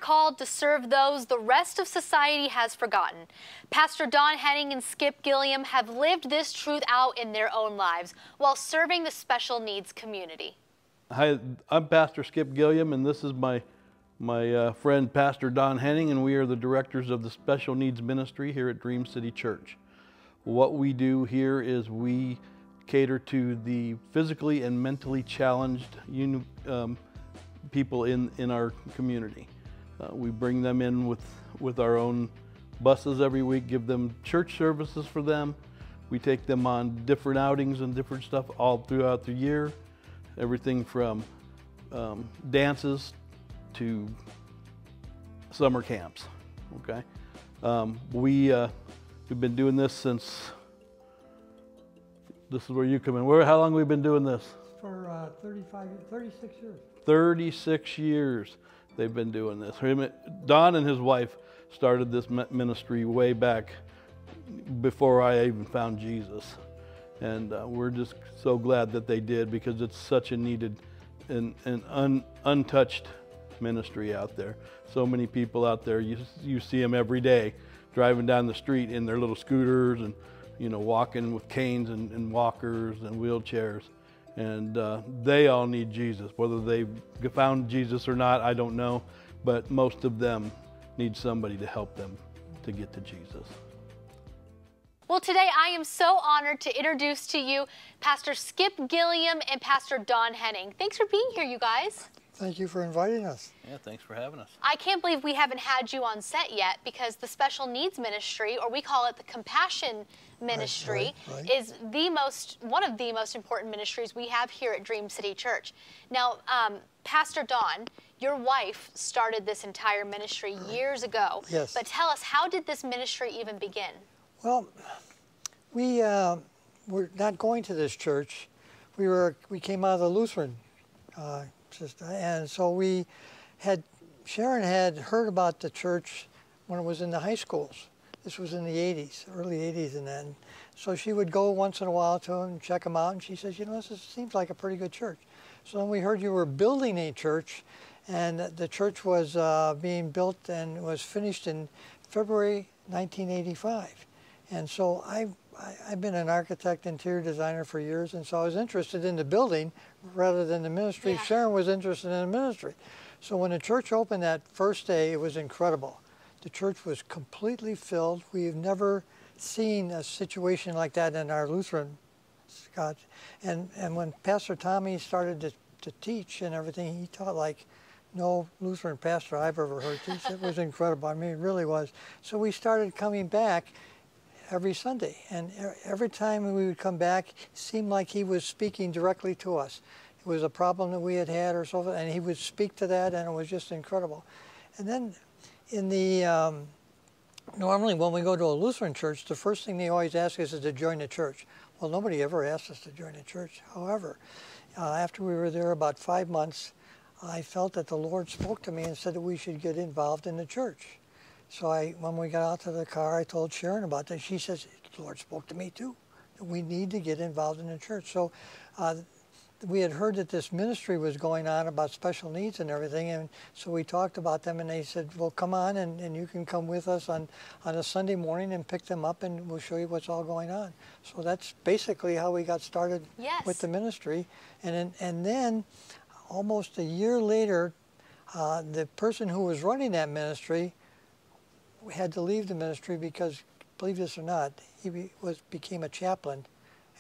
called to serve those the rest of society has forgotten. Pastor Don Henning and Skip Gilliam have lived this truth out in their own lives while serving the special needs community. Hi, I'm Pastor Skip Gilliam, and this is my friend Pastor Don Henning, and we are the directors of the Special Needs Ministry here at Dream City Church. What we do here is we cater to the physically and mentally challenged people in our community. We bring them in with our own buses every week, give them church services for them. We take them on different outings and different stuff all throughout the year. Everything from dances to summer camps, okay? We've been doing this since, this is where you come in. How long have we been doing this? For 36 years. 36 years they've been doing this. Don and his wife started this ministry way back before I even found Jesus. And we're just so glad that they did, because it's such a needed and untouched ministry out there. So many people out there, you see them every day driving down the street in their little scooters and, you know, walking with canes and walkers and wheelchairs. And they all need Jesus. Whether they've found Jesus or not, I don't know, but most of them need somebody to help them to get to Jesus. Well, today I am so honored to introduce to you Pastor Skip Gilliam and Pastor Don Henning. Thanks for being here, you guys. Thank you for inviting us. Yeah, thanks for having us. I can't believe we haven't had you on set yet, because the Special Needs Ministry, or we call it the Compassion Ministry, right. is one of the most important ministries we have here at Dream City Church. Now, Pastor Don, your wife started this entire ministry years ago. Yes. But tell us, how did this ministry even begin? Well, we were not going to this church. We came out of the Lutheran system, and so Sharon had heard about the church when it was in the high schools. This was in the 80s, early 80s, and then so she would go once in a while to them and check them out, and she says, you know, this seems like a pretty good church. So then we heard you were building a church, and the church was being built and was finished in February 1985. And so I've been an architect, interior designer for years, and so I was interested in the building rather than the ministry. Yeah. Sharon was interested in the ministry. So when the church opened that first day, it was incredible. The church was completely filled. We've never seen a situation like that in our Lutheran Scotch. And when Pastor Tommy started to teach and everything, he taught like no Lutheran pastor I've ever heard teach. It was incredible. I mean, it really was. So we started coming back every Sunday, and every time we would come back, it seemed like he was speaking directly to us. It was a problem that we had or something, and he would speak to that, and it was just incredible. And then in the normally when we go to a Lutheran church, the first thing they always ask us is to join the church. Well, nobody ever asked us to join the church. However, after we were there about 5 months, I felt that the Lord spoke to me and said that we should get involved in the church. So when we got out to the car, I told Sharon about that. She says, the Lord spoke to me too. We need to get involved in the church. So we had heard that this ministry was going on about special needs and everything, and so we talked about them, and they said, well, come on, and you can come with us on a Sunday morning and pick them up, and we'll show you what's all going on. So that's basically how we got started. Yes. With the ministry. And then almost a year later, the person who was running that ministry had to leave the ministry because, believe this or not, he became a chaplain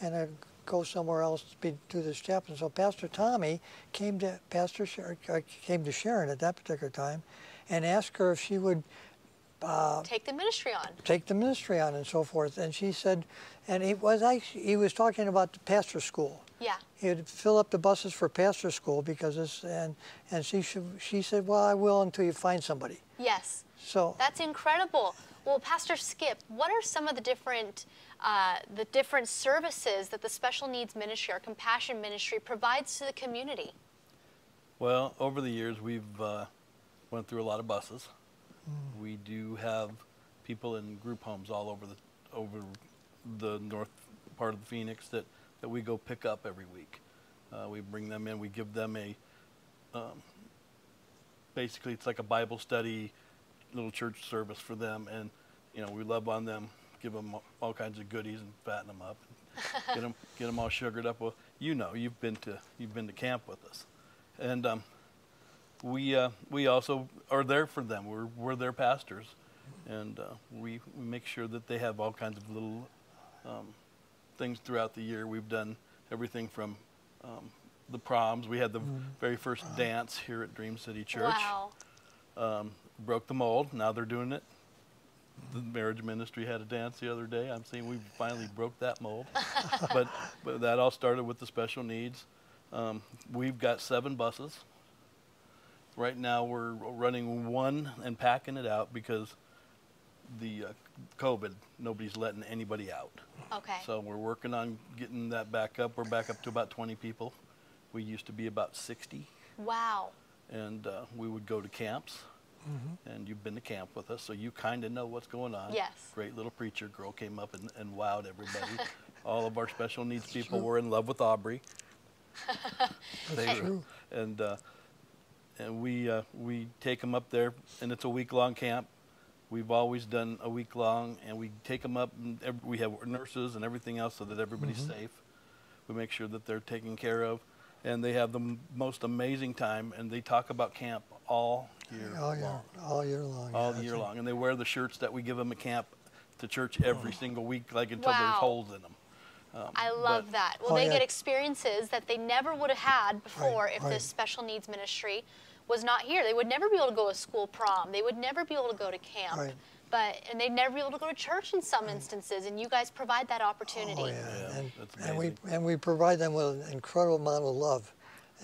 and had go somewhere else to do this chaplain. So Pastor Tommy came to Sharon at that particular time and asked her if she would take the ministry on. Take the ministry on and so forth. And she said, and he was talking about the pastor school. Yeah. He would fill up the buses for pastor school because this, and she said, well, I will until you find somebody. Yes. So that's incredible. Well, Pastor Skip, what are some of the different services that the Special Needs Ministry, or Compassion Ministry, provides to the community? Well, over the years, we've went through a lot of buses. We do have people in group homes all over the north part of the Phoenix that we go pick up every week. We bring them in. We give them basically it's like a Bible study, little church service for them, and we love on them, give them all kinds of goodies and fatten them up, and get them all sugared up. Well, you've been to camp with us, and we also are there for them. We're their pastors, and we make sure that they have all kinds of little things throughout the year. We've done everything from the proms. We had the very first dance here at Dream City Church. Wow. Broke the mold. Now they're doing it. The marriage ministry had a dance the other day. I'm seeing we finally broke that mold. but that all started with the special needs. We've got 7 buses. Right now we're running 1 and packing it out because the COVID, nobody's letting anybody out. Okay. So we're working on getting that back up. We're back up to about 20 people. We used to be about 60. Wow. And we would go to camps. And you've been to camp with us, so you kind of know what's going on. Yes. Great little preacher girl came up and wowed everybody. All of our special needs people were in love with Aubrey. That's true. And we take them up there, and it's a week-long camp. We've always done a week-long, and we take them up, and we have nurses and everything else so that everybody's safe. We make sure that they're taken care of, and they have the most amazing time, and they talk about camp all year long. All year long. All year long. And they wear the shirts that we give them at camp to church every single week, like until there's holes in them. I love that. Well, they get experiences that they never would have had before if this special needs ministry was not here. They would never be able to go to school prom. They would never be able to go to camp. And they'd never be able to go to church in some instances, and you guys provide that opportunity. Oh, yeah. That's amazing. And we provide them with an incredible amount of love.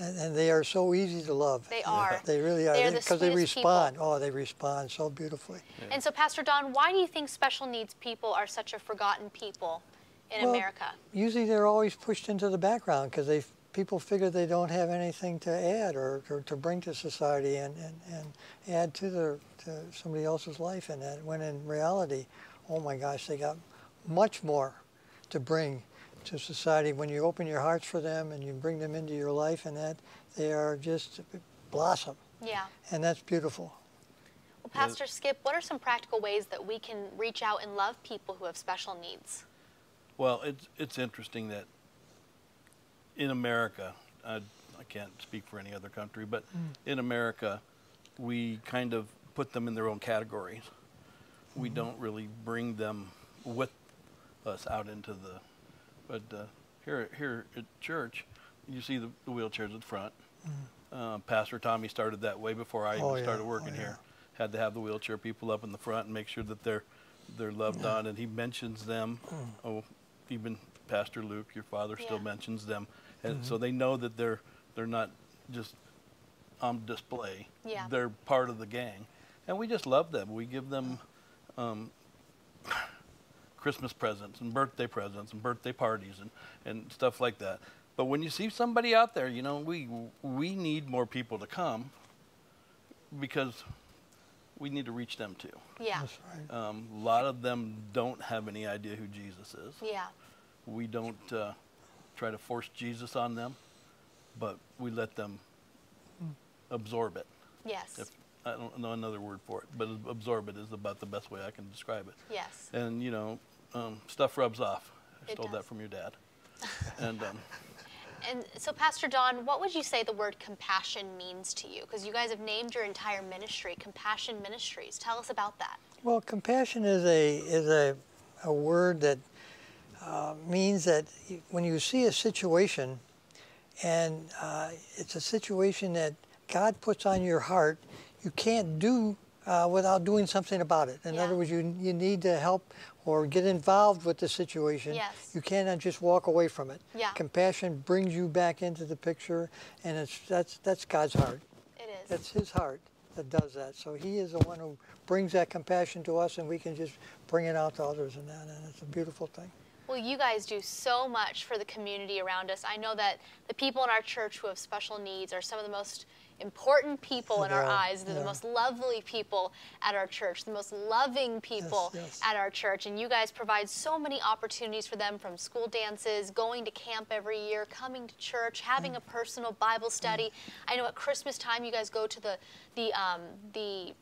And they are so easy to love. They are. They really are. They are Because they respond. People. Oh, they respond so beautifully. Yeah. And so, Pastor Don, why do you think special needs people are such a forgotten people in America? Usually they're always pushed into the background because people figure they don't have anything to add or to bring to society and add to somebody else's life. And when in reality, oh my gosh, they got much more to bring to society when you open your hearts for them and you bring them into your life, and that they are just blossom. Yeah. And that's beautiful. Well, Pastor Skip, what are some practical ways that we can reach out and love people who have special needs? Well, it's interesting that in America, I can't speak for any other country, but in America, we kind of put them in their own categories. We don't really bring them with us out into the. But here at church, you see the wheelchairs at front. Pastor Tommy started that way before I even started working here. Had to have the wheelchair people up in the front and make sure that they're loved on, and he mentions them. Oh, even Pastor Luke, your father, still mentions them, and so they know that they're not just on display. Yeah. They're part of the gang, and we just love them. We give them Christmas presents and birthday parties and stuff like that. But when you see somebody out there, we need more people to come because we need to reach them too. Yeah. That's right. A lot of them don't have any idea who Jesus is. Yeah. We don't try to force Jesus on them, but we let them absorb it. Yes. I don't know another word for it, but absorb it is about the best way I can describe it. Yes. And stuff rubs off. I stole does. that from your dad. And so, Pastor Don, what would you say the word compassion means to you? Because you guys have named your entire ministry Compassion Ministries. Tell us about that. Well, compassion is a word that means that when you see a situation and it's a situation that God puts on your heart, you can't do without doing something about it. In other words, you need to help or get involved with the situation. Yes. You cannot just walk away from it. Yeah. Compassion brings you back into the picture, and that's God's heart. It is. That's His heart that does that. So He is the one who brings that compassion to us, and we can just bring it out to others and that, and it's a beautiful thing. Well, you guys do so much for the community around us. I know that the people in our church who have special needs are some of the most important people in our eyes. They're the most lovely people at our church, the most loving people at our church. And you guys provide so many opportunities for them, from school dances, going to camp every year, coming to church, having a personal Bible study. I know at Christmas time you guys go to the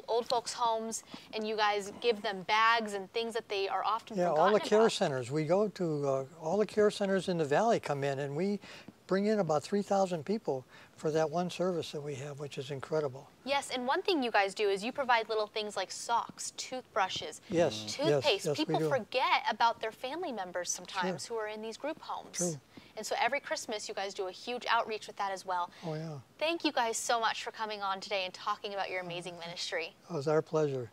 old folks' homes, and you guys give them bags and things that they are often forgotten all the care about. centers. We go to all the care centers in the valley come in, and we bring in about 3,000 people for that one service that we have, which is incredible. Yes, and one thing you guys do is you provide little things like socks, toothbrushes, toothpaste. Yes, People forget about their family members sometimes who are in these group homes. True. And so every Christmas you guys do a huge outreach with that as well. Oh, yeah. Thank you guys so much for coming on today and talking about your amazing ministry. It was our pleasure.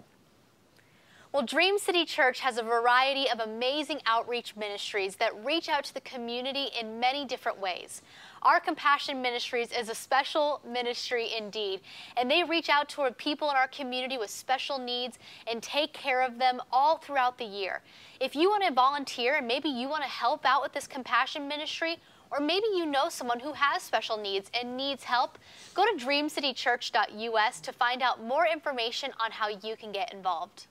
Well, Dream City Church has a variety of amazing outreach ministries that reach out to the community in many different ways. Our Compassion Ministries is a special ministry indeed, and they reach out to people in our community with special needs and take care of them all throughout the year. If you want to volunteer and maybe you want to help out with this Compassion Ministry, or maybe you know someone who has special needs and needs help, go to dreamcitychurch.us to find out more information on how you can get involved.